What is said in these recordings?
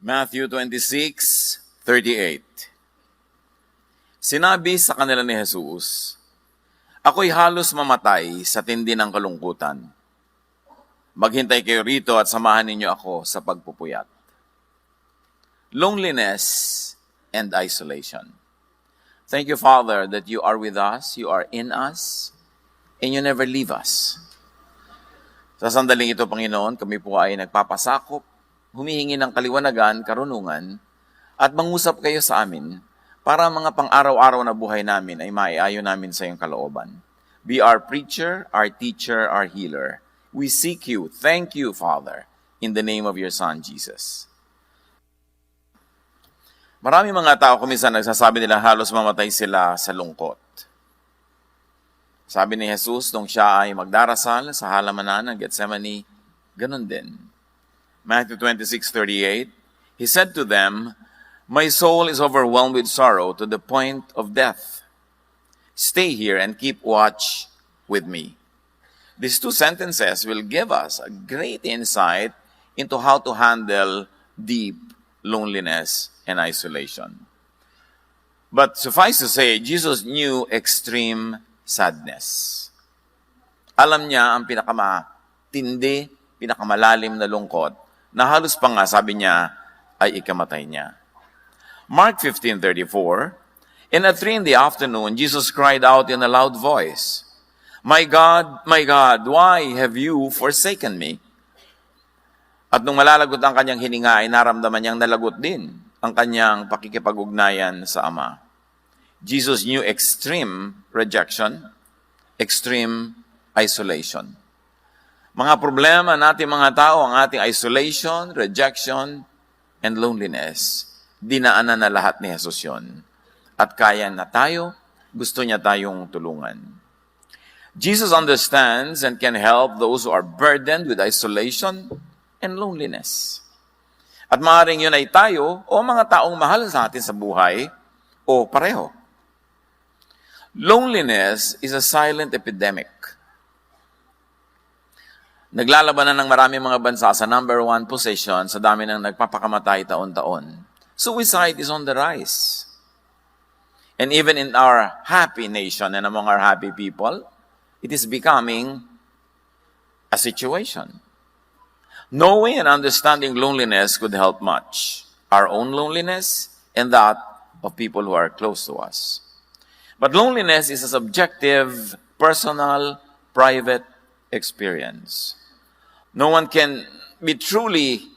Matthew 26:38. Sinabi sa kanila ni Jesus, "Ako'y halos mamatay sa tindi ng kalungkutan. Maghintay kayo rito at samahan ninyo ako sa pagpupuyat." Loneliness and isolation. Thank you, Father, that you are with us, you are in us, and you never leave us. Sa sandaling ito, Panginoon, kami po ay nagpapasakop, humihingi ng kaliwanagan, karunungan, at mangusap kayo sa amin para mga pang-araw-araw na buhay namin ay maiayon namin sa iyong kalooban. Be our preacher, our teacher, our healer. We seek you. Thank you, Father, in the name of your Son, Jesus. Marami mga tao kuminsan nagsasabi nila halos mamatay sila sa lungkot. Sabi ni Jesus nung siya ay magdarasal sa halamanan ng Gethsemane, ganun din. Matthew 26:38, He said to them, "My soul is overwhelmed with sorrow to the point of death. Stay here and keep watch with me." These two sentences will give us a great insight into how to handle deep loneliness and isolation. But suffice to say, Jesus knew extreme sadness. Alam niya ang pinakamatindi, pinakamalalim na lungkot, na halos pa nga, sabi niya, ay ikamatay niya. Mark 15:34, And at 3 p.m, Jesus cried out in a loud voice, my God, why have you forsaken me?" At nung malalagot ang kanyang hininga, ay naramdaman niyang nalagot din ang kanyang pakikipag-ugnayan sa Ama. Jesus knew extreme rejection, extreme isolation. Mga problema natin mga tao, ang ating isolation, rejection, and loneliness. Dinaanan na lahat ni Jesus yun. At kaya na tayo, gusto niya tayong tulungan. Jesus understands and can help those who are burdened with isolation and loneliness. At maaaring yun ay tayo o mga taong mahal sa atin sa buhay o pareho. Loneliness is a silent epidemic. Naglalabanan ng maraming mga bansa sa number 1 position sa dami ng nagpapakamatay taon-taon. Suicide is on the rise. And even in our happy nation and among our happy people, it is becoming a situation. Knowing and understanding loneliness could help much. Our own loneliness and that of people who are close to us. But loneliness is a subjective, personal, private experience. No one can be truly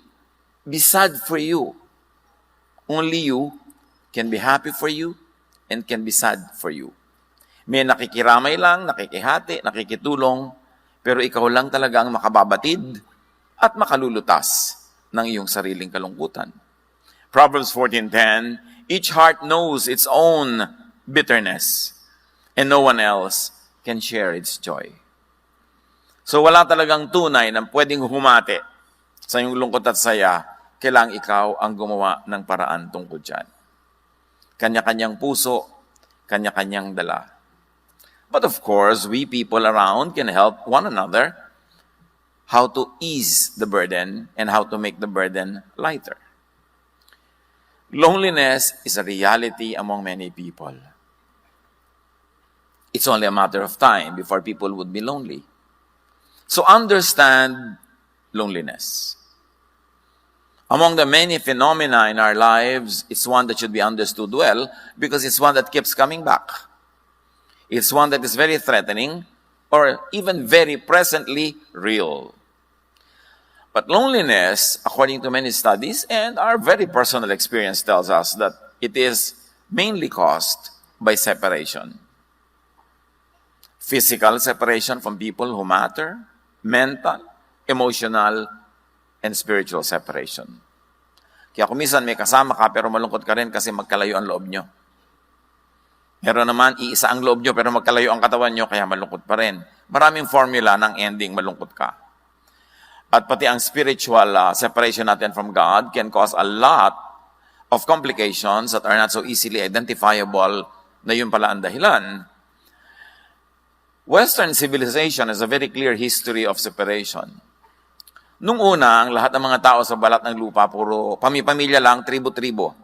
sad for you. Only you can be happy for you and can be sad for you. May nakikiramay lang, nakikihati, nakikitulong, pero ikaw lang talaga ang makababatid at makalulutas ng iyong sariling kalungkutan. Proverbs 14:10, Each heart knows its own bitterness, and no one else can share its joy. So wala talagang tunay na pwedeng humati sa iyong lungkot at saya, kailangang ikaw ang gumawa ng paraan tungkol dyan. Kanya-kanyang puso, kanya-kanyang dala. But of course, we people around can help one another how to ease the burden and how to make the burden lighter. Loneliness is a reality among many people. It's only a matter of time before people would be lonely. So understand loneliness. Among the many phenomena in our lives, it's one that should be understood well because it's one that keeps coming back. It's one that is very threatening or even very presently real. But loneliness, according to many studies and our very personal experience tells us that it is mainly caused by separation. Physical separation from people who matter, mental, emotional, and spiritual separation. Kaya kung minsan may kasama ka pero malungkot ka rin kasi magkalayo ang loob nyo. Meron naman, iisa ang loob nyo pero magkalayo ang katawan nyo kaya malungkot pa rin. Maraming formula ng ending malungkot ka. At pati ang spiritual separation natin from God can cause a lot of complications that are not so easily identifiable na yun pala ang dahilan. Western civilization has a very clear history of separation. Nung una, ang lahat ng mga tao sa balat ng lupa, puro pamilya lang, tribo-tribo.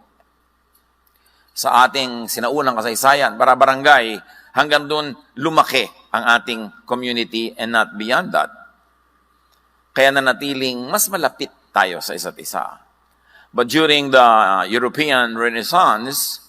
Sa ating sinaunang kasaysayan, barangay, hanggang doon lumaki ang ating community and not beyond that. Kaya nanatiling mas malapit tayo sa isa't isa. But during the European Renaissance,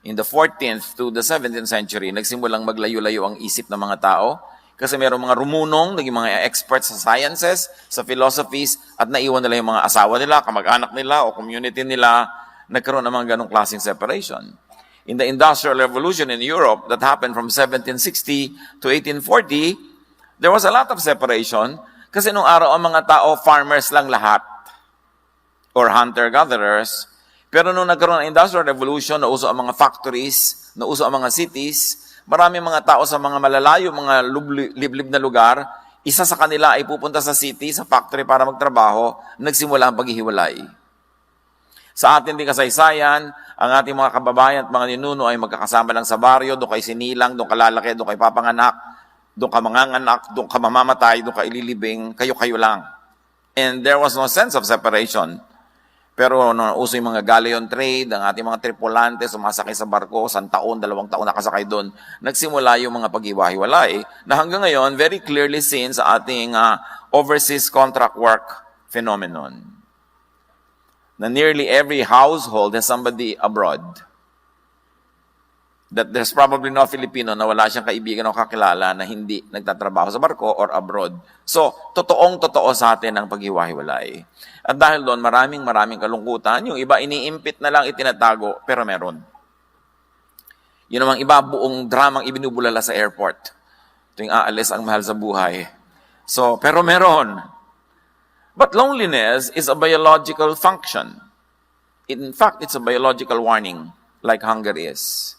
in the 14th to the 17th century, nagsimulang maglayo-layo ang isip ng mga tao kasi mayroong mga rumunong, naging mga experts sa sciences, sa philosophies, at naiwan nila yung mga asawa nila, kamag-anak nila, o community nila, nagkaroon ng mga ganong klaseng separation. In the Industrial Revolution in Europe that happened from 1760 to 1840, there was a lot of separation kasi nung araw ang mga tao, farmers lang lahat or hunter-gatherers. Pero nung nagkaroon ng Industrial Revolution, nauso ang mga factories, nauso ang mga cities, maraming mga tao sa mga malalayo, mga liblib na lugar, isa sa kanila ay pupunta sa city, sa factory para magtrabaho, nagsimula ang paghihiwalay. Sa atin din kasaysayan, ang ating mga kababayan at mga ninuno ay magkakasama lang sa baryo, doon kay sinilang, doon ka lalaki, doon kay papanganak, doon ka manganganak, doon ka mamamatay, doon ka ililibing, kayo-kayo lang. And there was no sense of separation. Pero nung uso yung mga galleon trade, ang ating mga tripulante, sumasakay sa barko, 1 taon, 2 taon nakasakay doon, nagsimula yung mga pag-iwahiwalay na hanggang ngayon, very clearly seen sa ating overseas contract work phenomenon. Na nearly every household has somebody abroad. That there's probably no Filipino na wala siyang kaibigan o kakilala na hindi nagtatrabaho sa barko or abroad. So, totoong-totoo sa atin ang paghiwa-hiwalay. At dahil doon, maraming kalungkutan. Yung iba, iniimpit na lang, itinatago, pero meron. Yun namang iba, buong dramang ibinubulala sa airport. Tuwing aalis ang mahal sa buhay. So, pero meron. But loneliness is a biological function. In fact, it's a biological warning, like hunger is.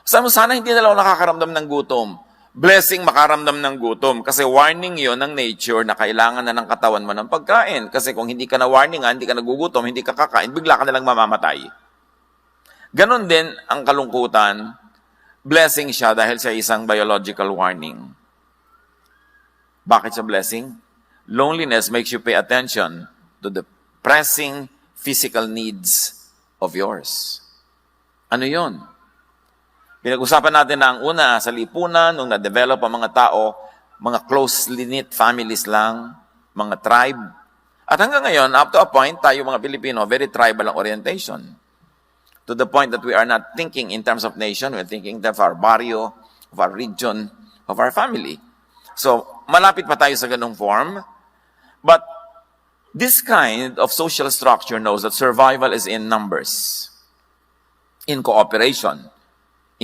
Sana hindi na lang nakakaramdam ng gutom. Blessing makaramdam ng gutom kasi warning yon ng nature na kailangan na ng katawan mo ng pagkain. Kasi kung hindi ka na warningan, hindi ka nagugutom, hindi ka kakain, bigla ka na lang mamamatay. Ganon din ang kalungkutan. Blessing siya dahil siya isang biological warning. Bakit siya blessing? Loneliness makes you pay attention to the pressing physical needs of yours. Ano yon? Pinag-usapan natin na ang una sa lipunan, nung na-develop ang mga tao, mga closely knit families lang, mga tribe. At hanggang ngayon, up to a point, tayo mga Pilipino, very tribal ang orientation. To the point that we are not thinking in terms of nation, we're thinking of our barrio, of our region, of our family. So, malapit pa tayo sa ganung form. But this kind of social structure knows that survival is in numbers, in cooperation,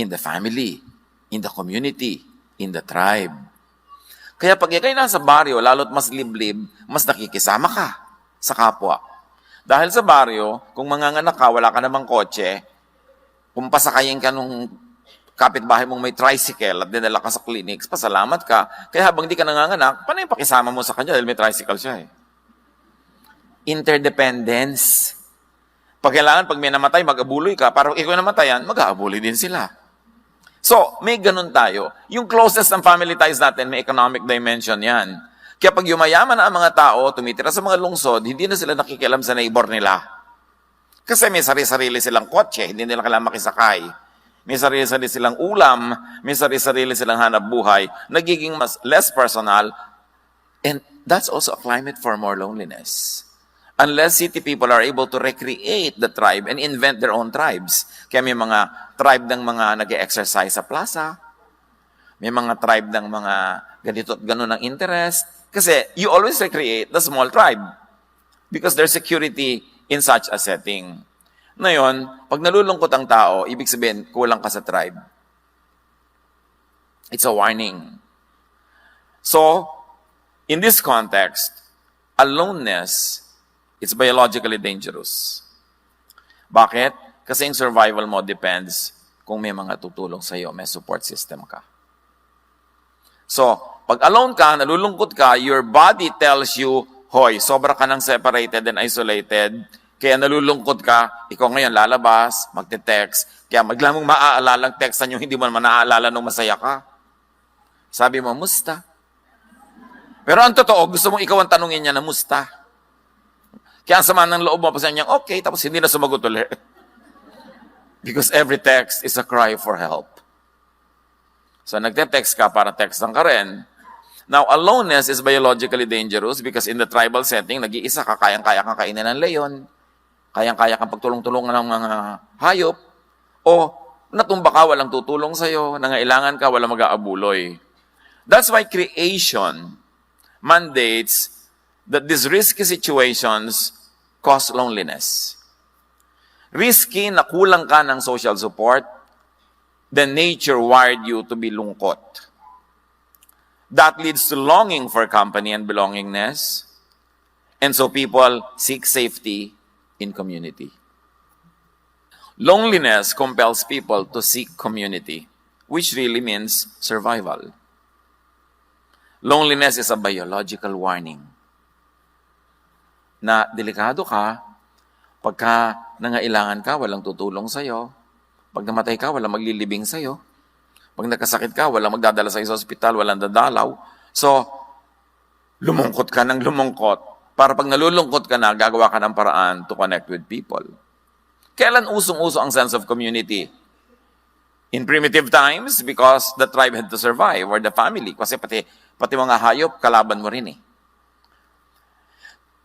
in the family, in the community, in the tribe. Kaya pag ikay nasa baryo, lalo't mas liblib, mas nakikisama ka sa kapwa. Dahil sa baryo, kung manganganak ka, wala ka namang kotse, kung pasakayin ka nung kapitbahay mong may tricycle at dinala ka sa clinics, pasalamat ka. Kaya habang di ka nanganganak, paano yung pakisama mo sa kanya dahil may tricycle siya eh? Interdependence. Pag kailangan, pag may namatay, mag-abuloy ka. Para ikaw namatayan, mag-aabuloy din sila. So, may ganun tayo. Yung closest ng family ties natin, may economic dimension yan. Kaya pag yumayaman na ang mga tao, tumitira sa mga lungsod, hindi na sila nakikialam sa neighbor nila. Kasi may sarili-sarili silang kotse, hindi nila kailangan makisakay. May sarili-sarili silang ulam, may sarili-sarili silang hanap buhay, nagiging mas less personal, and that's also a climate for more loneliness. Unless city people are able to recreate the tribe and invent their own tribes. Kaya may mga tribe ng mga nag-exercise sa plaza. May mga tribe ng mga ganito at gano'n ng interest. Kasi you always recreate the small tribe. Because there's security in such a setting. Ngayon, pag nalulungkot ang tao, ibig sabihin, kulang ka sa tribe. It's a warning. So, in this context, aloneness, it's biologically dangerous. Bakit? Kasi yung survival mo depends kung may mga tutulong sa'yo, may support system ka. So, pag alone ka, nalulungkot ka, your body tells you, hoy, sobra ka ng separated and isolated, kaya nalulungkot ka, ikaw ngayon lalabas, magte-text, kaya magla mong maaalalang textan yung hindi mo naman naaalala nung masaya ka. Sabi mo, musta? Pero ang totoo, gusto mong ikaw ang tanungin niya na musta. Kaya ang sama ng loob mo, pasayan niya, okay, tapos hindi na sumagot ulit. Because every text is a cry for help. So nagte-text ka para textan ka rin. Now, aloneness is biologically dangerous because in the tribal setting, nag-iisa ka, kayang-kaya kang kainin ng leon, kayang-kaya kang pagtulong-tulungan ng mga hayop, o natumba ka, walang tutulong sa'yo, nangailangan ka, walang mag-aabuloy. That's why creation mandates that these risky situations cause loneliness. Risky na kulang ka ng social support, then nature wired you to be lungkot. That leads to longing for company and belongingness, and so people seek safety in community. Loneliness compels people to seek community, which really means survival. Loneliness is a biological warning na delikado ka pagka nangailangan ka, walang tutulong sa'yo. Pag namatay ka, walang maglilibing sa'yo. Pag nagkasakit ka, walang magdadala sa'yo sa ospital, walang dadalaw. So, lumungkot ka ng lumungkot. Para pag nalulungkot ka na, gagawa ka ng paraan to connect with people. Kailan usong-uso ang sense of community? In primitive times, because the tribe had to survive, or the family. Kasi pati mga hayop, kalaban mo rin eh.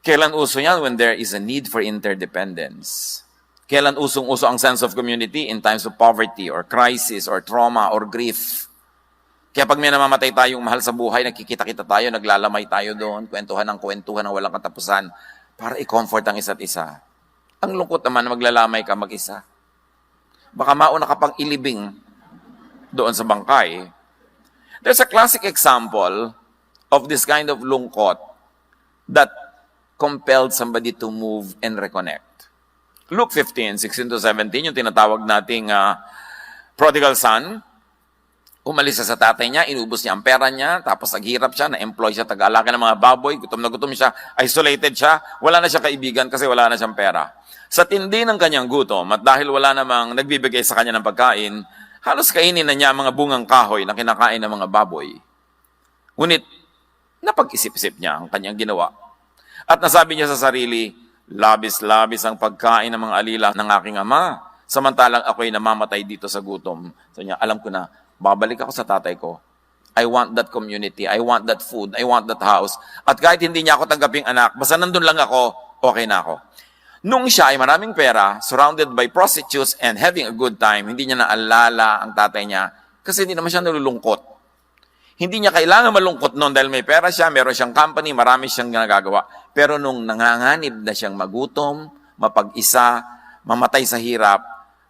Kailan uso yan? When there is a need for interdependence. Kailan usong-uso ang sense of community? In times of poverty, or crisis, or trauma, or grief. Kaya pag may namamatay tayong mahal sa buhay, nakikita-kita tayo, naglalamay tayo doon, kwentuhan ng walang katapusan, para i-comfort ang isa't isa. Ang lungkot naman na maglalamay ka mag-isa. Baka mauna ka pang ilibing doon sa bangkay. There's a classic example of this kind of lungkot that compelled somebody to move and reconnect. Luke 15, 16-17, yung tinatawag nating prodigal son. Umalis siya sa tatay niya, inubos niya ang pera niya, tapos naghirap siya, na-employ siya, tag-alaga ng mga baboy, gutom na gutom siya, isolated siya, wala na siya kaibigan kasi wala na siyang pera. Sa tindi ng kanyang gutom, at dahil wala namang nagbibigay sa kanya ng pagkain, halos kainin na niya ang mga bungang kahoy na kinakain ng mga baboy. Ngunit, napag-isip-isip niya ang kanyang ginawa. At nasabi niya sa sarili, labis-labis ang pagkain ng mga alila ng aking ama, samantalang ako'y namamatay dito sa gutom. So niya, alam ko na, babalik ako sa tatay ko. I want that community, I want that food, I want that house. At kahit hindi niya ako tanggaping anak, basta nandun lang ako, okay na ako. Nung siya ay maraming pera, surrounded by prostitutes and having a good time, hindi niya naalala ang tatay niya kasi hindi naman siya nalulungkot. Hindi niya kailangan malungkot noon dahil may pera siya, meron siyang company, marami siyang nagagawa. Pero nung nanganganib na siyang magutom, mapag-isa, mamatay sa hirap,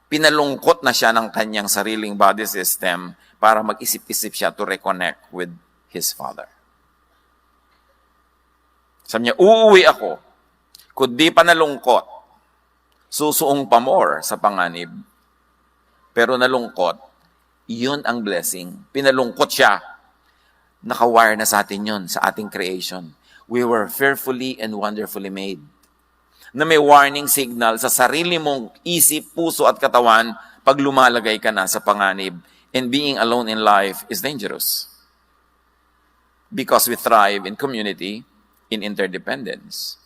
pinalungkot na siya ng kanyang sariling body system para mag-isip-isip siya to reconnect with his father. Sabi niya, uuwi ako. Kundi pa nalungkot, susuong pa more sa panganib. Pero nalungkot, yun ang blessing. Pinalungkot siya. Nakawire na sa atin yun, sa ating creation. We were fearfully and wonderfully made. Na may warning signal sa sarili mong isip, puso at katawan pag lumalagay ka na sa panganib. And being alone in life is dangerous. Because we thrive in community, in interdependence.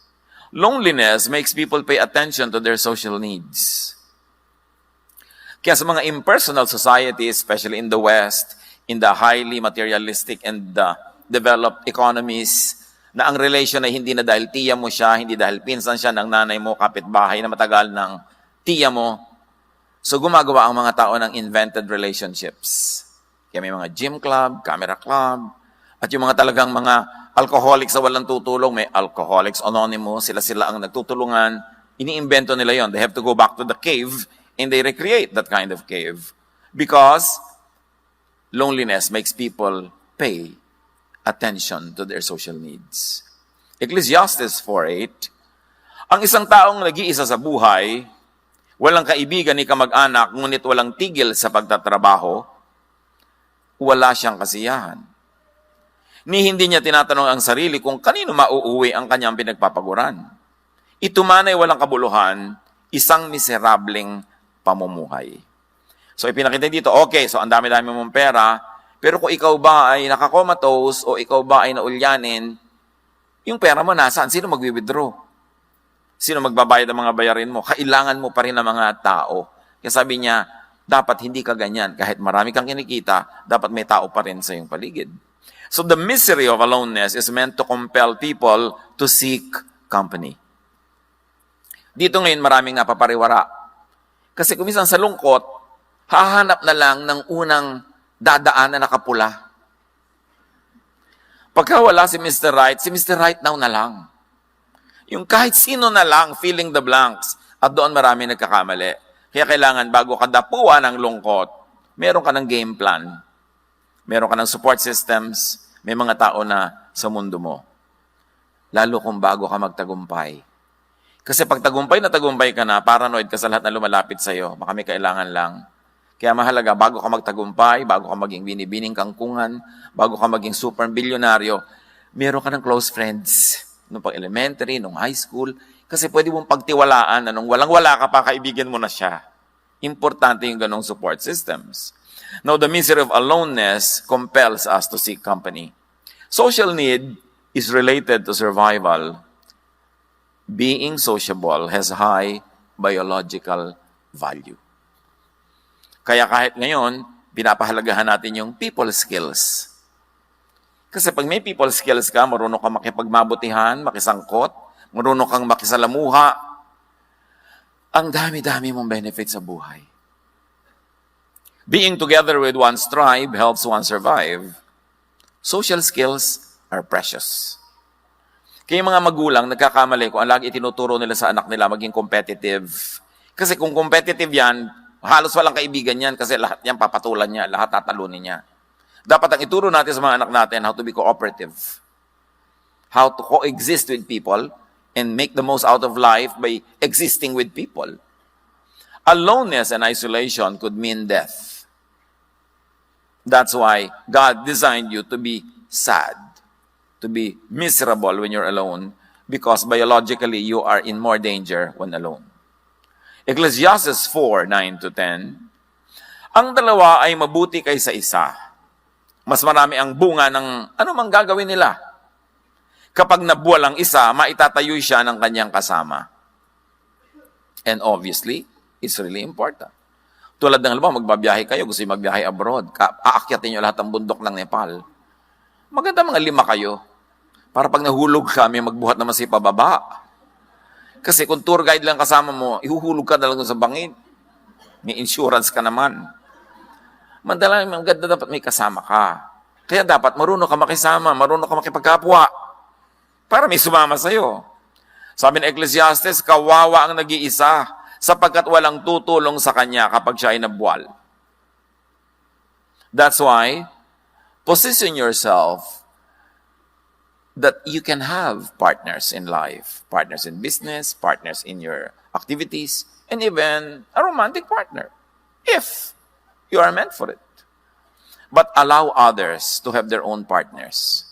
Loneliness makes people pay attention to their social needs. Kaya sa mga impersonal societies, especially in the West, in the highly materialistic and developed economies, na ang relation ay hindi na dahil tiya mo siya, hindi dahil pinsan siya ng nanay mo, kapitbahay na matagal ng tiya mo. So gumagawa ang mga tao ng invented relationships. Kaya may mga gym club, camera club, at yung mga talagang mga alcoholics na walang tutulong, may Alcoholics Anonymous, sila ang nagtutulungan, iniimbento nila yon. They have to go back to the cave and they recreate that kind of cave. Because loneliness makes people pay attention to their social needs. Ecclesiastes 4:8, ang isang taong nag-iisa sa buhay, walang kaibigan ni kamag-anak, ngunit walang tigil sa pagtatrabaho, wala siyang kasiyahan. Ni hindi niya tinatanong ang sarili kung kanino mauuwi ang kanyang pinagpapaguran. Ito man ay walang kabuluhan, isang miserableng pamumuhay. So ipinakita dito, okay, so ang dami-dami mong pera, Pero kung ikaw ba ay nakakomatose o ikaw ba ay naulyanin, yung pera mo nasaan? Sino magwi-withdraw? Sino magbabayad ng mga bayarin mo? Kailangan mo pa rin ng mga tao. Kaya sabi niya, dapat hindi ka ganyan. Kahit marami kang kinikita, dapat may tao pa rin sa iyong paligid. So the misery of aloneness is meant to compel people to seek company. Dito ngayon maraming napapariwara. Kasi kung minsan sa lungkot, hahanap na lang ng unang dadaan na nakapula. Pagka wala si Mr. Right now na lang. Yung kahit sino na lang, filling the blanks. At doon marami nagkakamali. Kaya kailangan bago ka dapuan ng lungkot, meron ka ng game plan. Meron ka ng support systems. May mga tao na sa mundo mo. Lalo kung bago ka magtagumpay. Kasi pag tagumpay na tagumpay ka na, paranoid ka sa lahat na lumalapit sa'yo. Baka may kailangan lang. Kaya mahalaga, bago ka magtagumpay, bago ka maging binibining kangkungan, bago ka maging super bilyonaryo, meron ka ng close friends. Nung pag elementary, nung high school. Kasi pwede mong pagtiwalaan na nung walang-wala ka pa, kaibigan mo na siya. Importante yung ganong support systems. Now, the misery of aloneness compels us to seek company. Social need is related to survival. Being sociable has high biological value. Kaya kahit ngayon, pinapahalagahan natin yung people skills. Kasi pag may people skills ka, marunong kang makipagmabutihan, makisangkot, marunong kang makisalamuha, ang dami-dami mong benefits sa buhay. Being together with one's tribe helps one survive. Social skills are precious. Kaya mga magulang, nagkakamali kung ang lagi itinuturo nila sa anak nila maging competitive. Kasi kung competitive yan, halos walang kaibigan yan kasi lahat yan papatulan niya, lahat tatalunin niya. Dapat ang ituro natin sa mga anak natin how to be cooperative. How to coexist with people and make the most out of life by existing with people. Aloneness and isolation could mean death. That's why God designed you to be sad, to be miserable when you're alone, because biologically you are in more danger when alone. Ecclesiastes 4:9-10, ang dalawa ay mabuti kaysa isa. Mas marami ang bunga ng ano mang gagawin nila. Kapag nabuwal ang isa, maitatayo siya ng kanyang kasama. And obviously, it's really important. Tulad ng halimbawa, magbabiyahe kayo, gusto yung magbiyahe abroad, aakyatin nyo lahat ng bundok ng Nepal. Maganda mga 5 kayo. Para pag nahulog ka, may magbuhat naman sa pababa. Kasi kung tour guide lang kasama mo, ihuhulog ka na lang sa bangin. May insurance ka naman. Madalang maganda dapat may kasama ka. Kaya dapat marunong ka makisama, marunong ka makipagkapwa. Para may sumama sa'yo. Sabi ng Ecclesiastes, kawawa ang nag-iisa sapagkat walang tutulong sa kanya kapag siya ay nabuwal. That's why, position yourself that you can have partners in life, partners in business, partners in your activities, and even a romantic partner, if you are meant for it. But allow others to have their own partners.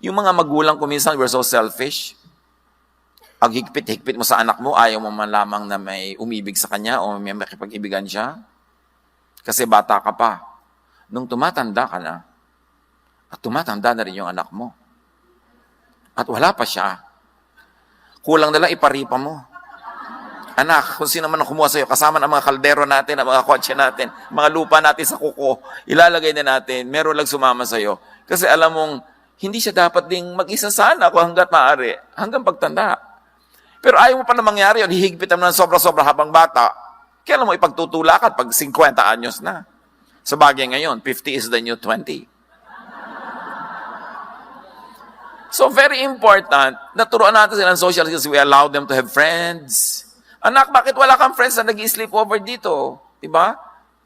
Yung mga magulang ko minsan, we're so selfish. Ang higpit-higpit mo sa anak mo, ayaw mo man lamang na may umibig sa kanya o may makipag-ibigan siya. Kasi bata ka pa. Nung tumatanda ka na, at tumatanda na rin yung anak mo. At wala pa siya. Kulang na lang iparipa mo. Anak, kung sino man ang kumuha sa'yo, kasama ng mga kaldero natin, ang mga kotse natin, mga lupa natin sa kuko, ilalagay na natin, meron lang sumama sa'yo. Kasi alam mong, hindi siya dapat ding mag-isa sana kung hanggat maaari, hanggang pagtanda. Pero ayaw mo pa na mangyari yun, hihigpitan mo ng sobra-sobra habang bata, kailan mo ipagtutulakan pag 50 anyos na. Sa bagay ngayon, 50 is the new 20. So very important, naturuan natin sila ng social skills, we allow them to have friends. Anak, bakit wala kang friends na nag-i-sleep over dito? Diba?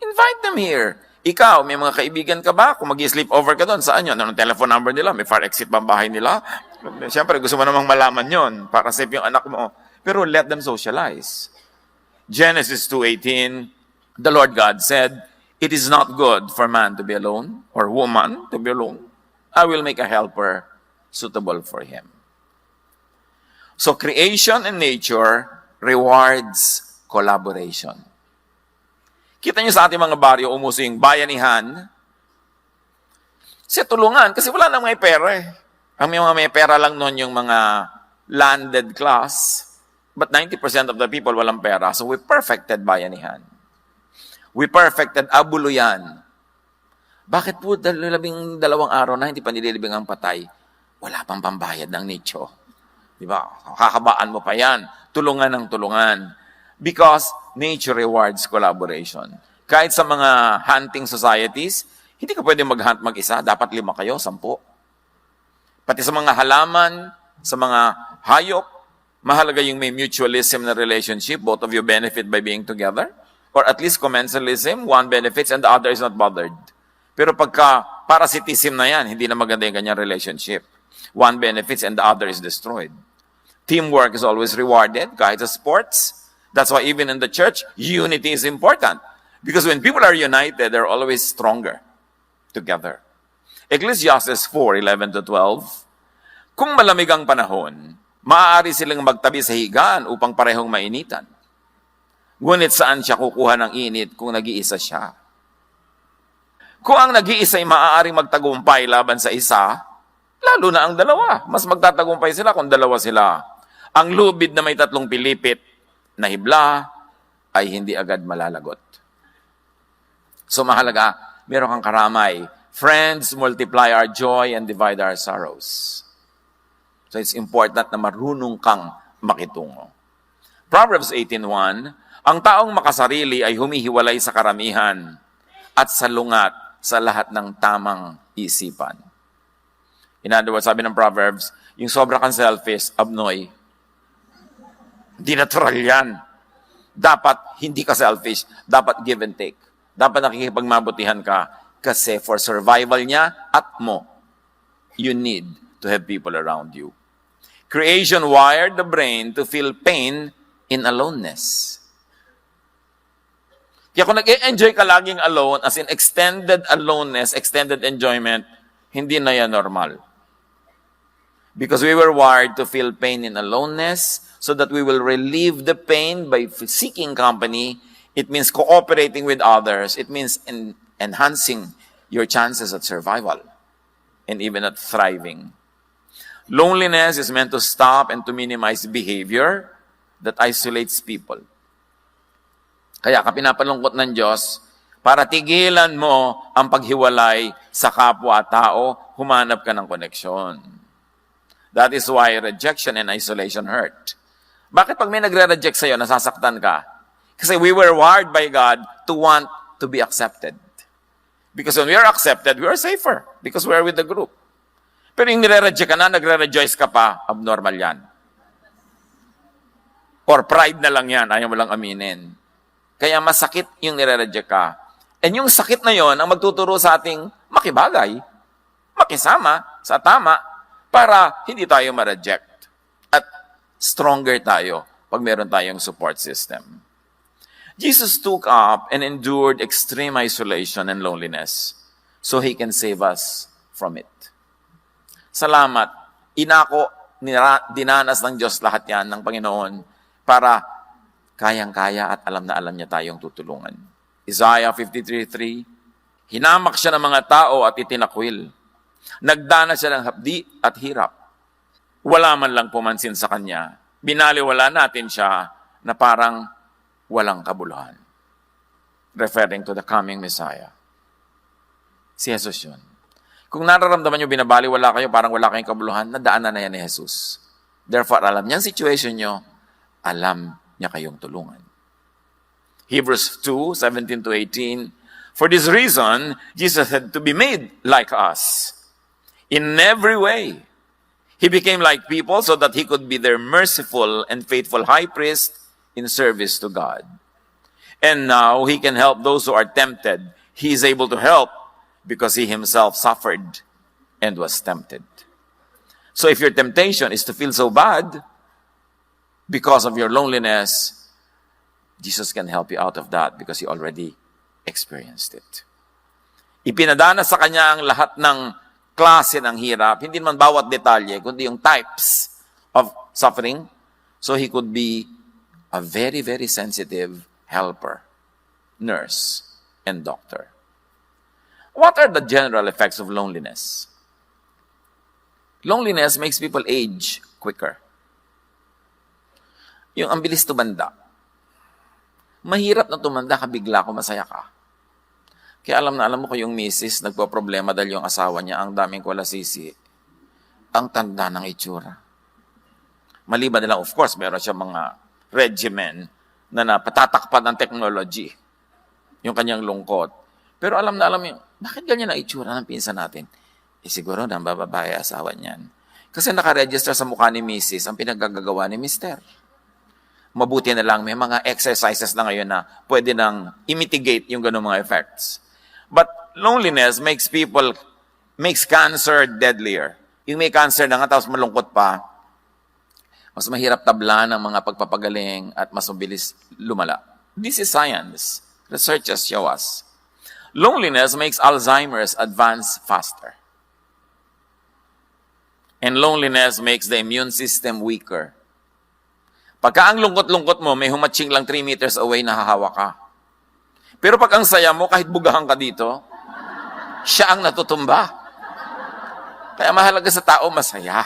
Invite them here. Ikaw, may mga kaibigan ka ba? Kung mag-i-sleep over ka doon, saan yun? Anong telephone number nila? May fire exit ba ang bahay nila? Siyempre, gusto mo namang malaman yon para safe yung anak mo. Pero let them socialize. Genesis 2:18, the Lord God said, "It is not good for man to be alone, or woman to be alone. I will make a helper suitable for him." So creation and nature rewards collaboration. Kita nyo sa ating mga baryo, umuso yung bayanihan. Kasi tulungan, kasi wala nang may pera eh. Ang mga may pera lang noon yung mga landed class. But 90% of the people walang pera. So we perfected bayanihan. We perfected abuluyan. Bakit po 12 araw na hindi pa nililibing ang patay? Wala pang pambayad ng nicho. Di ba? Kakabaan mo pa yan. Tulungan ng tulungan. Because nature rewards collaboration. Kahit sa mga hunting societies, hindi ka pwede mag-hunt mag-isa. Dapat 5 kayo, 10. Pati sa mga halaman, sa mga hayop, mahalaga yung may mutualism na relationship. Both of you benefit by being together. Or at least commensalism, one benefits and the other is not bothered. Pero pagka parasitism na yan, hindi na maganda yung kanyang relationship. One benefits and the other is destroyed. Teamwork is always rewarded, kahit sa sports. That's why even in the church, unity is important. Because when people are united, they're always stronger together. Ecclesiastes 4:11-12, kung malamig ang panahon, maaari silang magtabi sa higaan upang parehong mainitan. Ngunit saan siya kukuha ng init kung nag-iisa siya? Kung ang nag-iisa ay maaaring magtagumpay laban sa isa, lalo na ang dalawa. Mas magtatagumpay sila kung dalawa sila. Ang lubid na may 3 pilipit na hibla ay hindi agad malalagot. So mahalaga, meron kang karamay. Friends, multiply our joy and divide our sorrows. So it's important na marunong kang makitungo. Proverbs 18:1, ang taong makasarili ay humihiwalay sa karamihan at salungat sa lahat ng tamang isipan. In other words, sabi ng Proverbs, yung sobra kang selfish, abnoy. Hindi natural yan. Dapat hindi ka selfish. Dapat give and take. Dapat nakikipagmabutihan ka. Kasi for survival niya at mo, you need to have people around you. Creation wired the brain to feel pain in aloneness. Kaya kung nag-enjoy ka laging alone, as in extended aloneness, extended enjoyment, hindi na yan normal. Because we were wired to feel pain in aloneness so that we will relieve the pain by seeking company. It means cooperating with others. It means enhancing your chances at survival and even at thriving. Loneliness is meant to stop and to minimize behavior that isolates people. Kaya ka pinapalungkot ng Diyos para tigilan mo ang paghiwalay sa kapwa-tao, humanap ka ng koneksyon. That is why rejection and isolation hurt. Bakit pag may nagre-reject sa'yo, nasasaktan ka? Kasi we were wired by God to want to be accepted. Because when we are accepted, we are safer because we are with the group. Pero yung nire-reject ka na, nagre-rejoice ka pa, abnormal yan. Or pride na lang yan, ayaw mo lang aminin. Kaya masakit yung nire-reject ka. And yung sakit na yon ang magtuturo sa ating makibagay, makisama sa tama, para hindi tayo ma-reject. At stronger tayo pag meron tayong support system. Jesus took up and endured extreme isolation and loneliness so He can save us from it. Salamat. Inako, dinanas ng Diyos lahat yan ng Panginoon para kayang-kaya at alam na alam niya tayong tutulungan. Isaiah 53:3, hinamak siya ng mga tao at itinakwil. Nagdana siya ng hapdi at hirap. Wala man lang pumansin sa kanya. Binaliwala natin siya na parang walang kabuluhan. Referring to the coming Messiah. Si Jesus yun. Kung nararamdaman nyo binabaliwala kayo, parang wala kayong kabuluhan, nadaanan na yan ni Jesus. Therefore, alam niya ang situation nyo, alam niya kayong tulungan. Hebrews 2:17-18, for this reason, Jesus had to be made like us. In every way, He became like people so that He could be their merciful and faithful high priest in service to God. And now He can help those who are tempted. He is able to help because He Himself suffered and was tempted. So if your temptation is to feel so bad because of your loneliness, Jesus can help you out of that because He already experienced it. Ipinadana sa Kanya ang lahat ng klase ng hirap, hindi man bawat detalye, kundi yung types of suffering, so He could be a very, very sensitive helper, nurse, and doctor. What are the general effects of loneliness? Loneliness makes people age quicker. Yung ang bilis tumanda. Mahirap na tumanda ka bigla kung masaya ka. Kaya alam mo ko yung misis, nagpo-problema dahil yung asawa niya, ang daming kulasisi, ang tanda ng itsura. Maliban nila, of course, meron siya mga regimen na napatatakpan ng technology, yung kanyang lungkot. Pero alam yung, bakit ganyan ang itsura ng pinsan natin? Siguro nang bababae asawa niyan. Kasi nakaregister sa mukha ni misis ang pinaggagawa ni mister. Mabuti na lang, may mga exercises na ngayon na pwede nang imitigate yung ganung mga effects. But loneliness makes cancer deadlier. Yung may cancer na nga, tapos malungkot pa, mas mahirap tablan ng mga pagpapagaling at mas mabilis lumala. This is science. Researchers show us. Loneliness makes Alzheimer's advance faster. And loneliness makes the immune system weaker. Pagka ang lungkot-lungkot mo, may humatching lang 3 meters away, nahahawa ka. Pero pag ang saya mo, kahit bugahan ka dito, siya ang natutumba. Kaya mahalaga sa tao, masaya.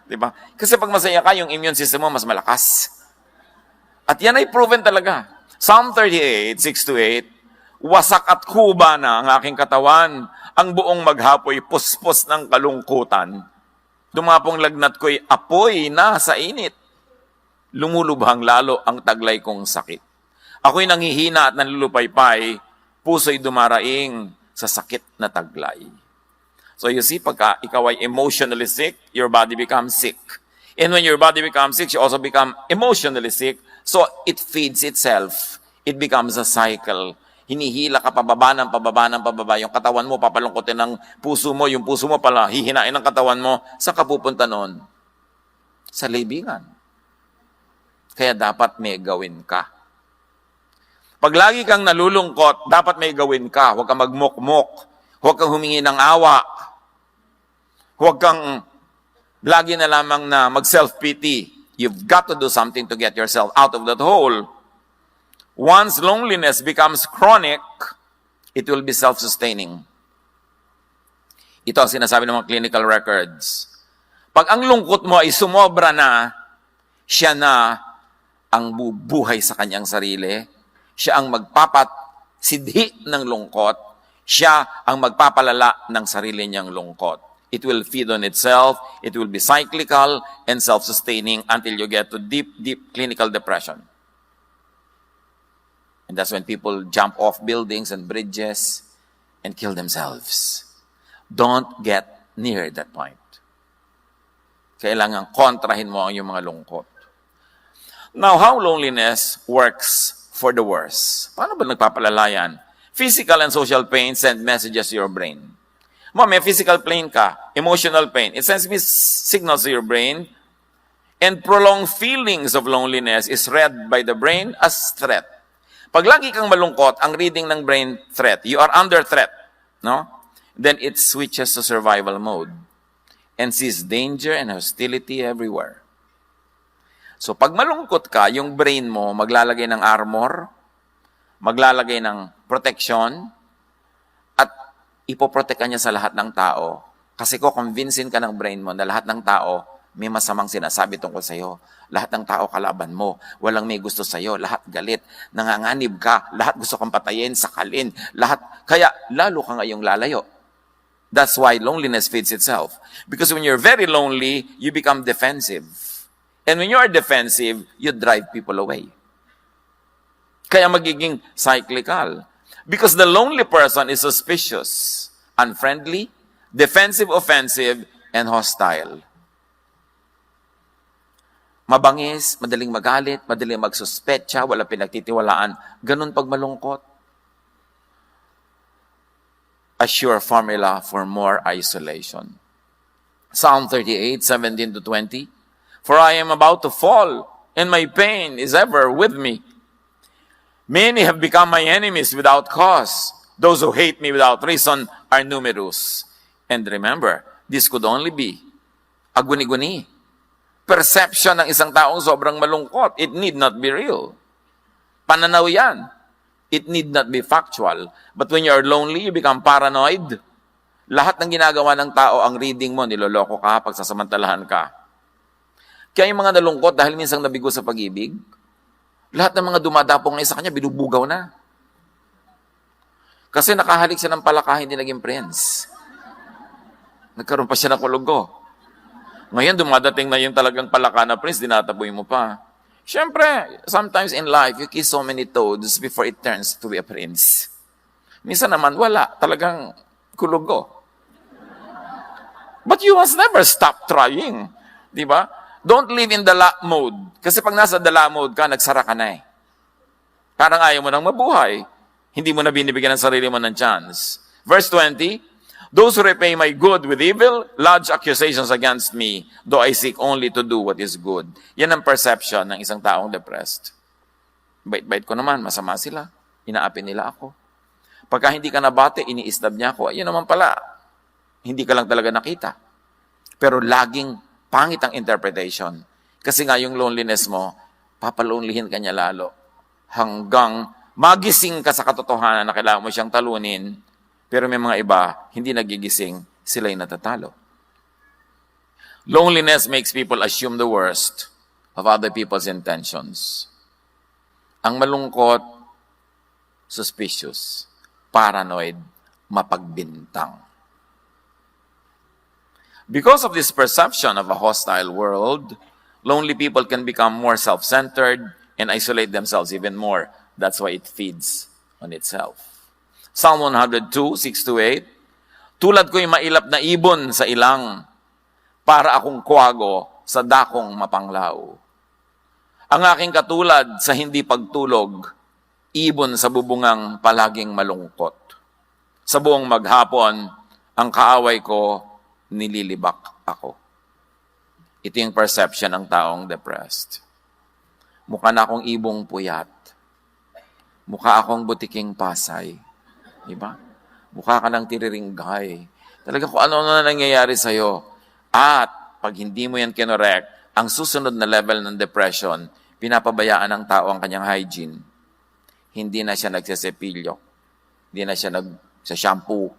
Diba? Kasi pag masaya ka, yung immune system mo mas malakas. At yan ay proven talaga. Psalm 38, 6-8, wasak at kuba na ang aking katawan, ang buong maghapoy puspos ng kalungkutan. Dumapong lagnat ko'y apoy na sa init. Lumulubhang lalo ang taglay kong sakit. Ako'y nanghihina at nanlulupaypay, puso'y dumaraing sa sakit na taglay. So you see, pagka ikaw ay emotionally sick, your body becomes sick. And when your body becomes sick, you also become emotionally sick. So it feeds itself. It becomes a cycle. Hinihila ka pababa ng pababa. Yung katawan mo, papalungkotin ng puso mo. Yung puso mo pala, hihinain ng katawan mo. Saan ka pupunta noon? Sa libingan. Kaya dapat may gawin ka. Pag lagi kang nalulungkot, dapat may gawin ka. Huwag kang magmukmok. Huwag kang humingi ng awa. Huwag kang lagi na lamang na mag-self-pity. You've got to do something to get yourself out of that hole. Once loneliness becomes chronic, it will be self-sustaining. Ito ang sinasabi ng mga clinical records. Pag ang lungkot mo ay sumobra na, siya na ang bubuhay sa kanyang sarili. Siya ang magpapatsidhi ng lungkot. Siya ang magpapalala ng sarili niyang lungkot. It will feed on itself. It will be cyclical and self-sustaining until you get to deep, deep clinical depression. And that's when people jump off buildings and bridges and kill themselves. Don't get near that point. Kailangan kontrahin mo ang iyong mga lungkot. Now, how loneliness works for the worse. Paano ba nagpapalala yan? Physical and social pain send messages to your brain. May physical pain ka, emotional pain. It sends signals to your brain. And prolonged feelings of loneliness is read by the brain as threat. Pag lagi kang malungkot, ang reading ng brain threat. You are under threat. No? Then it switches to survival mode and sees danger and hostility everywhere. So pag malungkot ka, yung brain mo maglalagay ng armor, maglalagay ng protection, at ipoprotekta niya sa lahat ng tao. Kasi convincein ka ng brain mo na lahat ng tao may masamang sinasabi tungkol sa'yo. Lahat ng tao kalaban mo. Walang may gusto sa'yo. Lahat galit. Nanganganib ka. Lahat gusto kang patayin, sakalin. Lahat. Kaya lalo ka ngayong lalayo. That's why loneliness feeds itself. Because when you're very lonely, you become defensive. And when you are defensive, you drive people away. Kaya magiging cyclical. Because the lonely person is suspicious, unfriendly, defensive, offensive, and hostile. Mabangis, madaling magalit, madaling magsuspetsa, wala pinagtitiwalaan. Ganun pag malungkot. A sure formula for more isolation. Psalm 38, 17-20. For I am about to fall, and my pain is ever with me. Many have become my enemies without cause. Those who hate me without reason are numerous. And remember, this could only be a guni-guni. Perception ng isang taong sobrang malungkot. It need not be real. Pananaw yan. It need not be factual. But when you're lonely, you become paranoid. Lahat ng ginagawa ng tao, ang reading mo, niloloko ka, pagsasamantalahan ka. Kaya yung mga nalungkot dahil minsang nabigo sa pag-ibig, lahat ng mga dumadapong na sa kanya, binubugaw na. Kasi nakahalik siya ng palaka, hindi naging prince. Nagkaroon pa siya ng kulugo. Ngayon, dumadating na yung talagang palaka na prince, dinataboy mo pa. Siyempre, sometimes in life, you kiss so many toads before it turns to be a prince. Minsan naman, wala. Talagang kulugo. But you must never stop trying. Di ba? Don't live in the la mode. Kasi pag nasa the la mode ka, nagsara ka na eh. Parang ayaw mo nang mabuhay. Hindi mo na binibigyan ng sarili mo ng chance. Verse 20, those who repay my good with evil, lodge accusations against me, though I seek only to do what is good. Yan ang perception ng isang taong depressed. Bait-bait ko naman, masama sila. Inaapi nila ako. Pagka hindi ka nabate, iniistab niya ako. Ayun naman pala, hindi ka lang talaga nakita. Pero laging pangit ang interpretation. Kasi nga yung loneliness mo, papalonelihin ka niya lalo. Hanggang magising ka sa katotohanan na kailangan mo siyang talunin, pero may mga iba, hindi nagigising, sila'y natatalo. Loneliness makes people assume the worst of other people's intentions. Ang malungkot, suspicious, paranoid, mapagbintang. Because of this perception of a hostile world, lonely people can become more self-centered and isolate themselves even more. That's why it feeds on itself. Psalm 102, 6-8, tulad ko'y mailap na ibon sa ilang, para akong kuwago sa dakong mapanglaw. Ang aking katulad sa hindi pagtulog, ibon sa bubungang palaging malungkot. Sa buong maghapon, ang kaaway ko, nililibak ako. Ito yung perception ng taong depressed. Mukha na akong ibong puyat. Mukha akong butiking pasay. Diba? Mukha ka ng tiriringgay. Talaga kung ano na nangyayari sa'yo. At pag hindi mo yan kinorek, ang susunod na level ng depression, pinapabayaan ng tao ang kanyang hygiene. Hindi na siya nagsesepilyo. Hindi na siya nagsa-shampoo.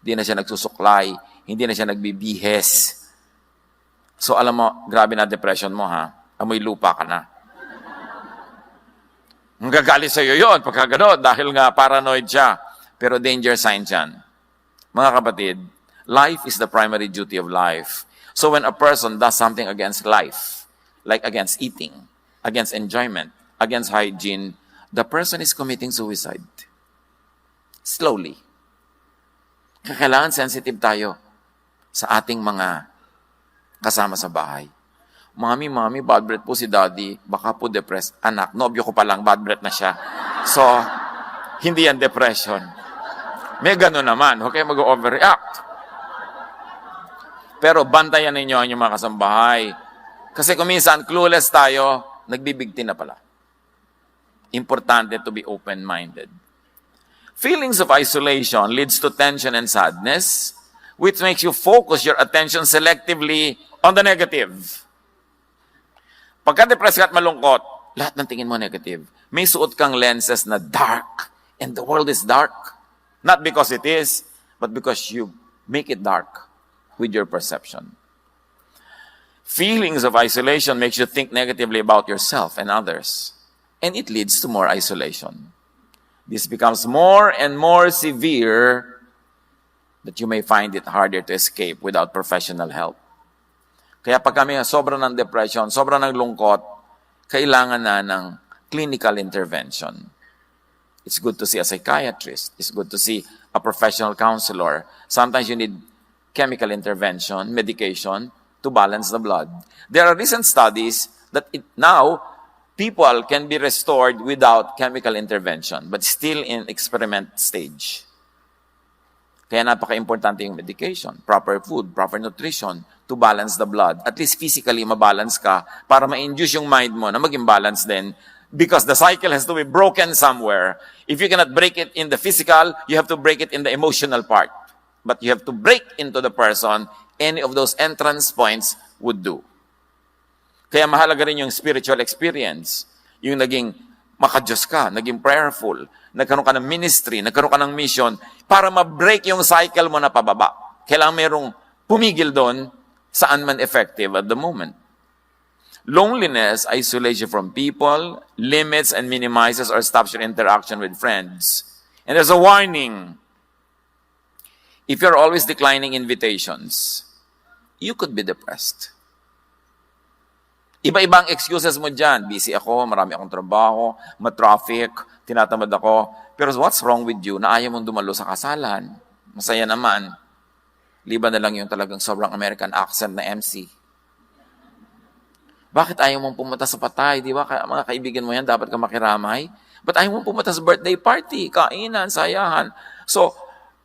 Hindi na siya nagsusuklay. Hindi na siya nagbibihes. So alam mo, grabe na depression mo ha. Amoy lupa ka na. Magagalit sa'yo yun pagka gano'n dahil nga paranoid siya. Pero danger sign yan. Mga kapatid, life is the primary duty of life. So when a person does something against life, like against eating, against enjoyment, against hygiene, the person is committing suicide. Slowly. Kailangan sensitive tayo sa ating mga kasama sa bahay. Mami, bad breath po si daddy. Baka po depressed. Anak, nobyo ko pa lang, bad breath na siya. So, hindi yan depression. May gano'n naman. Okay, mag-overreact. Pero bantayan ninyo ang inyong mga kasambahay. Kasi kung minsan, clueless tayo, nagbibigti na pala. Importante to be open-minded. Feelings of isolation leads to tension and sadness, which makes you focus your attention selectively on the negative. Pagka-depressed ka at malungkot, lahat ng tingin mo negative. May suot kang lenses na dark, and the world is dark. Not because it is, but because you make it dark with your perception. Feelings of isolation makes you think negatively about yourself and others, and it leads to more isolation. This becomes more and more severe that you may find it harder to escape without professional help. Kaya pag kami sobra ng depression, sobra ng lungkot, kailangan na ng clinical intervention. It's good to see a psychiatrist. It's good to see a professional counselor. Sometimes you need chemical intervention, medication, to balance the blood. There are recent studies that now people can be restored without chemical intervention, but still in experiment stage. Kaya napaka-importante yung medication, proper food, proper nutrition to balance the blood. At least physically, mabalance ka para ma-induce yung mind mo na maging balance din because the cycle has to be broken somewhere. If you cannot break it in the physical, you have to break it in the emotional part. But you have to break into the person. Any of those entrance points would do. Kaya mahalaga rin yung spiritual experience. Yung naging Maka-Diyos ka, naging prayerful, nagkaroon ka ng ministry, nagkaroon ka ng mission, para ma-break yung cycle mo na pababa. Kailangan merong pumigil doon, saan man effective at the moment. Loneliness isolates you from people, limits and minimizes or stops your interaction with friends. And there's a warning. If you're always declining invitations, you could be depressed. Iba-ibang excuses mo dyan. Busy ako, marami akong trabaho, ma-traffic, tinatamad ako. Pero what's wrong with you na ayaw mong dumalo sa kasalan? Masaya naman. Liban na lang yung talagang sobrang American accent na MC. Bakit ayaw mong pumunta sa patay? Di ba? Mga kaibigan mo yan, dapat ka makiramay. Ba't ayaw mong pumunta sa birthday party? Kainan, sayahan. So,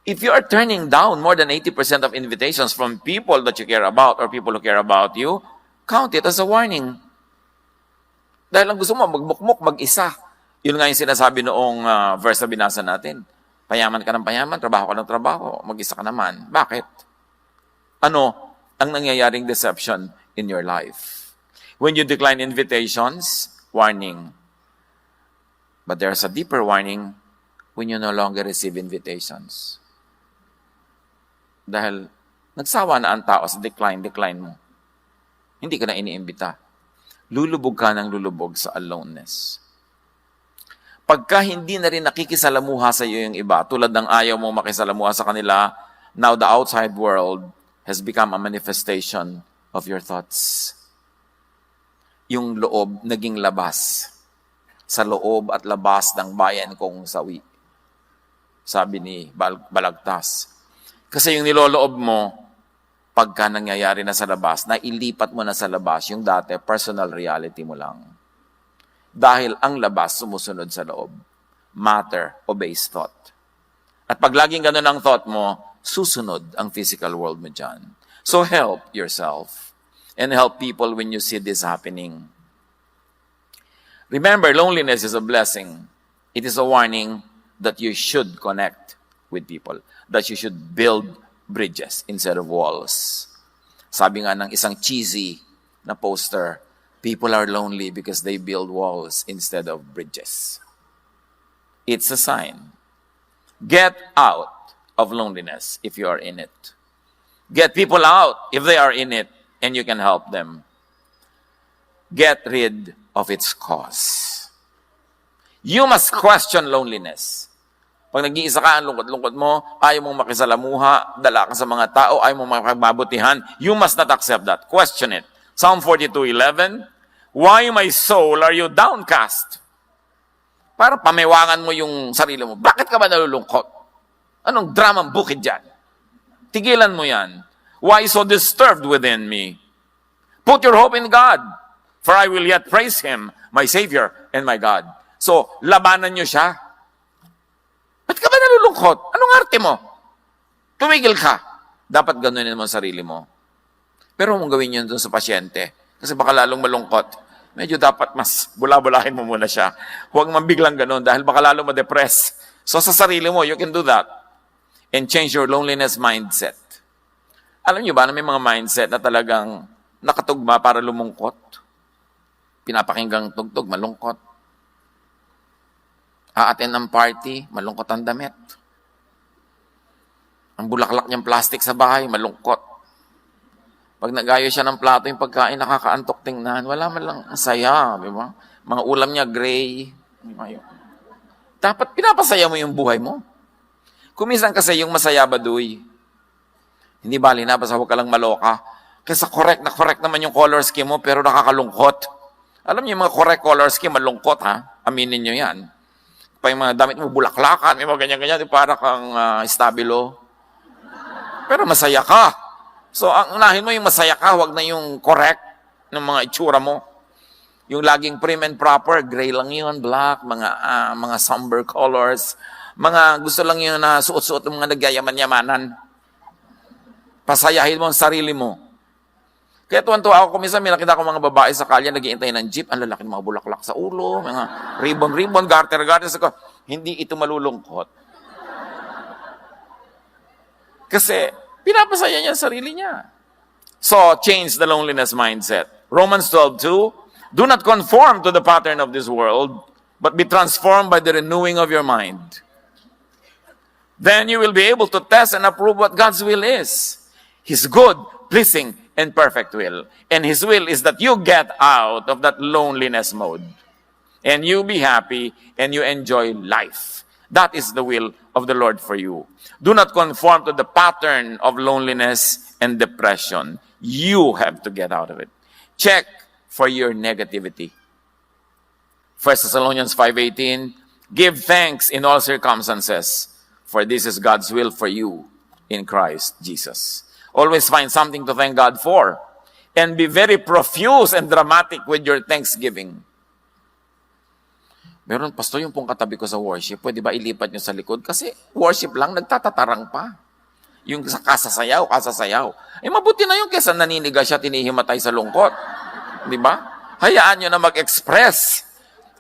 if you are turning down more than 80% of invitations from people that you care about or people who care about you, count it as a warning. Dahil ang gusto mo, magmukmuk, mag-isa. Yun nga yung sinasabi noong verse na binasa natin. Payaman ka ng payaman, trabaho ka ng trabaho, mag-isa ka naman. Bakit? Ano ang nangyayaring deception in your life? When you decline invitations, warning. But there's a deeper warning when you no longer receive invitations. Dahil nagsawa na ang tao sa decline mo. Hindi ka na iniimbita. Lulubog ka ng lulubog sa aloneness. Pagka hindi na rin nakikisalamuha sa iyo yung iba, tulad ng ayaw mo makisalamuha sa kanila, now the outside world has become a manifestation of your thoughts. Yung loob naging labas. Sa loob at labas ng bayan kong sawi. Sabi ni Balagtas. Kasi yung niloloob mo, pagka nangyayari na sa labas, na ilipat mo na sa labas yung dati, personal reality mo lang. Dahil ang labas sumusunod sa loob. Matter obeys thought. At pag laging ganun ang thought mo, susunod ang physical world mo dyan. So help yourself and help people when you see this happening. Remember, loneliness is a blessing. It is a warning that you should connect with people, that you should build bridges instead of walls. Sabi nga ng isang cheesy na poster, people are lonely because they build walls instead of bridges. It's a sign. Get out of loneliness if you are in it. Get people out if they are in it and you can help them. Get rid of its cause. You must question loneliness. Pag nag-iisa ka, ang lungkot-lungkot mo, ayaw mong makisalamuha, dala ka sa mga tao, ayaw mong makapagmabutihan, you must not accept that. Question it. Psalm 42:11, why, my soul, are you downcast? Para pamewangan mo yung sarili mo. Bakit ka ba nalulungkot? Anong dramang bukid dyan? Tigilan mo yan. Why so disturbed within me? Put your hope in God, for I will yet praise Him, my Savior and my God. So, labanan nyo siya. Ba't ka ba nalulungkot? Anong arte mo? Tumigil ka. Dapat ganunin mo ang sarili mo. Pero mong gawin yun dun sa pasyente. Kasi baka lalong malungkot. Medyo dapat mas bula-bulahin mo muna siya. Huwag man biglang ganun dahil baka lalong ma-depress. So sa sarili mo, you can do that. And change your loneliness mindset. Alam niyo ba na may mga mindset na talagang nakatugma para lumungkot? Pinapakinggang tugtog, malungkot. Aaten ng party, malungkot ang damit. Ang bulaklak niyang plastic sa bahay, malungkot. Pag nagayo siya ng plato, yung pagkain, nakakaantok tingnan. Wala man lang saya, di ba? Mga ulam niya, gray. Dapat pinapasaya mo yung buhay mo. Kuminsan kasi yung masaya baduy. Hindi bali na, basta huwag ka lang maloka. Kasi correct naman yung color scheme mo, pero nakakalungkot. Alam niyo, yung mga correct color scheme, malungkot ha. Aminin niyo yan. Pa yung mga damit mo, bulaklakan, may mga ganyan-ganyan, para kang estabilo. Pero masaya ka. So, ang unahin mo yung masaya ka, wag na yung correct ng mga itsura mo. Yung laging prim and proper, gray lang yun, black, mga somber colors, mga gusto lang yun na suot-suot ng mga nagyayaman-yamanan. Pasayahin mo ang sarili mo. Kaya tuwan-tuwa ako, minsan may nakita ko mga babae sa kalye, nag-iintay ng jeep, ang lalaki ng mga bulaklak sa ulo, mga ribbon-ribbon, garter-garter. Hindi ito malulungkot. Kasi, pinapasaya niya ang sarili niya. So, change the loneliness mindset. Romans 12:2, do not conform to the pattern of this world, but be transformed by the renewing of your mind. Then you will be able to test and approve what God's will is. His good, pleasing, and perfect will. And His will is that you get out of that loneliness mode. And you be happy and you enjoy life. That is the will of the Lord for you. Do not conform to the pattern of loneliness and depression. You have to get out of it. Check for your negativity. 1 Thessalonians 5:18, give thanks in all circumstances, for this is God's will for you in Christ Jesus. Always find something to thank God for. And be very profuse and dramatic with your thanksgiving. Meron, pastor, yung pong katabi ko sa worship, pwede ba ilipat nyo sa likod? Kasi worship lang, nagtatatarang pa. Yung kasasayaw. Eh, mabuti na yung kesa naniniga siya, tinihimatay sa lungkot. Di ba? Hayaan nyo na mag-express.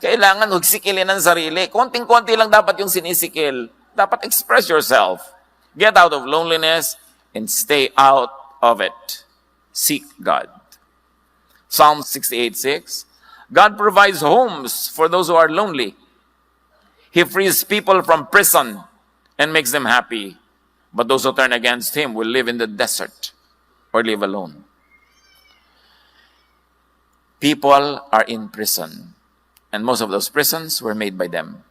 Kailangan hugsikilin ang sarili. Konting-konti lang dapat yung sinisikil. Dapat express yourself. Get out of loneliness and stay out of it. Seek God. Psalm 68:6. God provides homes for those who are lonely. He frees people from prison and makes them happy. But those who turn against Him will live in the desert or live alone. People are in prison. And most of those prisons were made by them.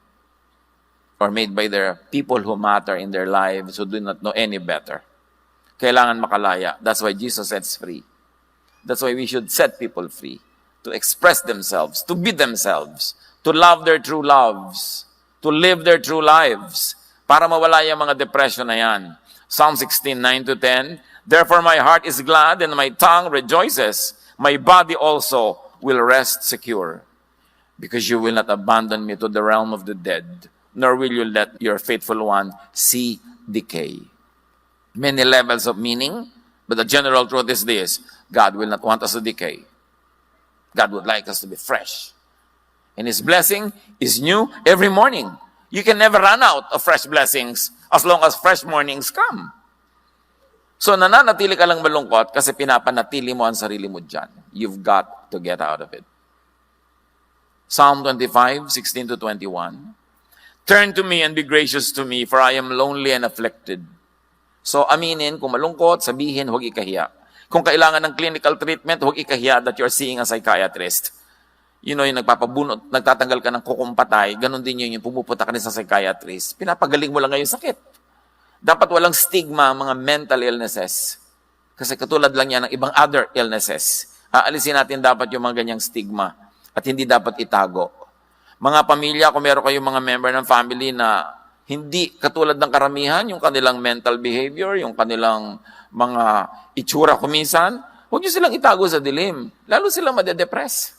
Or made by their people who matter in their lives, who do not know any better. Kailangan makalaya. That's why Jesus sets free. That's why we should set people free. To express themselves, to be themselves, to love their true loves, to live their true lives, para mawala yung mga depression na yan. Psalm 16:9-10, therefore my heart is glad and my tongue rejoices. My body also will rest secure. Because you will not abandon me to the realm of the dead, nor will you let your faithful one see decay. Many levels of meaning, but the general truth is this: God will not want us to decay. God would like us to be fresh. And His blessing is new every morning. You can never run out of fresh blessings as long as fresh mornings come. So nananatili ka lang malungkot kasi pinapanatili mo ang sarili mo dyan. You've got to get out of it. Psalm 25:16-21. Turn to me and be gracious to me, for I am lonely and afflicted. So aminin, kung malungkot, sabihin, huwag ikahiya. Kung kailangan ng clinical treatment, huwag ikahiya that you're seeing a psychiatrist. You know, yung nagpapabunot, nagtatanggal ka ng kukumpatay, ganun din yun, yung pumupunta ka rin sa psychiatrist. Pinapagaling mo lang ngayon sakit. Dapat walang stigma ang mga mental illnesses. Kasi katulad lang yan ng ibang other illnesses. Aalisin natin dapat yung mga ganyang stigma at hindi dapat itago. Mga pamilya, kung meron kayong mga member ng family na hindi katulad ng karamihan, yung kanilang mental behavior, yung kanilang mga itsura kuminsan, huwag nyo silang itago sa dilim. Lalo silang madedepress.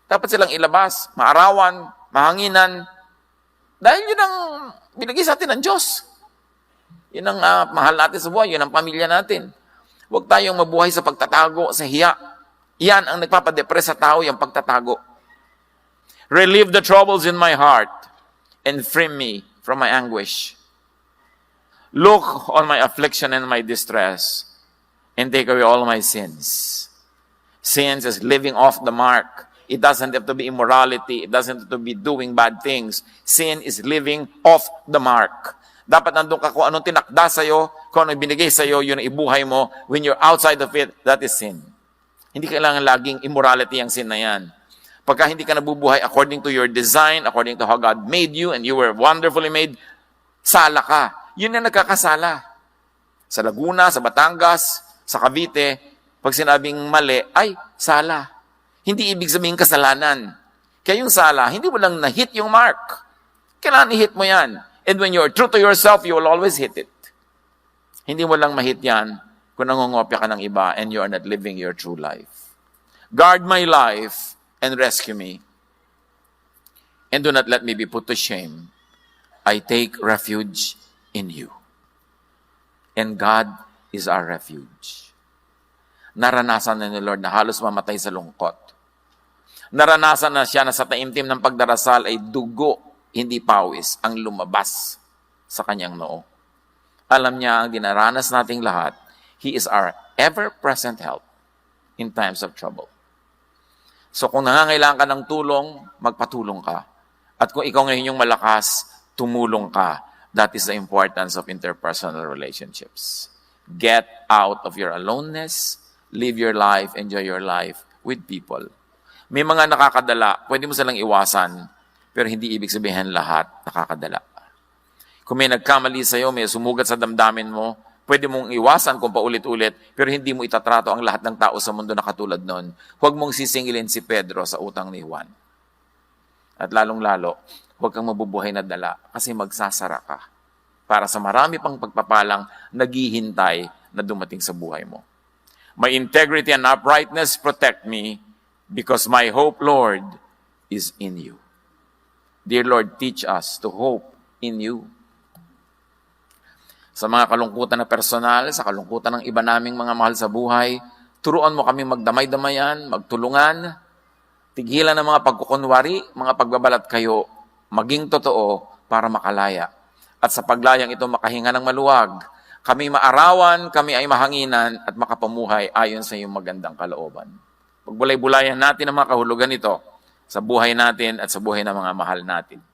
Dapat silang ilabas, maarawan, mahanginan. Dahil yun ang binigay sa atin ng Diyos. Yun ang mahal natin sa buhay, yun ang pamilya natin. Huwag tayong mabuhay sa pagtatago, sa hiya. Yan ang nagpapadepress sa tao, yung pagtatago. Relieve the troubles in my heart and free me from my anguish. Look on my affliction and my distress and take away all my sins. Sins is living off the mark. It doesn't have to be immorality. It doesn't have to be doing bad things. Sin is living off the mark. Dapat nandun ka kung anong tinakda sa'yo, kung anong binigay sa'yo, yun ang ibuhay mo. When you're outside of it, that is sin. Hindi kailangan laging immorality ang sin na yan. Pagka hindi ka nabubuhay according to your design, according to how God made you, and you were wonderfully made, sala ka. Yun na nagkakasala. Sa Laguna, sa Batangas, sa Cavite, pag sinabing mali, ay, sala. Hindi ibig sabihin kasalanan. Kaya yung sala, hindi mo lang na-hit yung mark. Kailangan i-hit mo yan. And when you're true to yourself, you will always hit it. Hindi mo lang ma-hit yan kung nangongopya ka ng iba and you are not living your true life. Guard my life and rescue me. And do not let me be put to shame. I take refuge in you. And God is our refuge. Naranasan na ni Lord na halos mamatay sa lungkot. Naranasan na siya na sa taimtim ng pagdarasal ay dugo, hindi pawis, ang lumabas sa kanyang noo. Alam niya ang dinaranas nating lahat. He is our ever-present help in times of trouble. So kung nangangailangan ka ng tulong, magpatulong ka. At kung ikaw ngayon yung malakas, tumulong ka. That is the importance of interpersonal relationships. Get out of your aloneness, live your life, enjoy your life with people. May mga nakakadala, pwede mo silang iwasan, pero hindi ibig sabihin lahat nakakadala. Kung may nagkamali sa'yo, may sumugat sa damdamin mo, pwede mong iwasan kung paulit-ulit, pero hindi mo itatrato ang lahat ng tao sa mundo na katulad nun. Huwag mong sisingilin si Pedro sa utang ni Juan. At lalong-lalo, huwag kang mabubuhay na dala kasi magsasara ka para sa marami pang pagpapalang naghihintay na dumating sa buhay mo. My integrity and uprightness protect me because my hope, Lord, is in you. Dear Lord, teach us to hope in you. Sa mga kalungkutan na personal, sa kalungkutan ng iba naming mga mahal sa buhay, turuan mo kami magdamay-damayan, magtulungan, tigilan ng mga pagkukunwari, mga pagbabalat kayo, maging totoo para makalaya. At sa paglayang ito makahinga ng maluwag, kami maarawan, kami ay mahanginan at makapamuhay ayon sa iyong magandang kalooban. Pagbulay-bulayan natin ang mga kahulugan ito sa buhay natin at sa buhay ng mga mahal natin.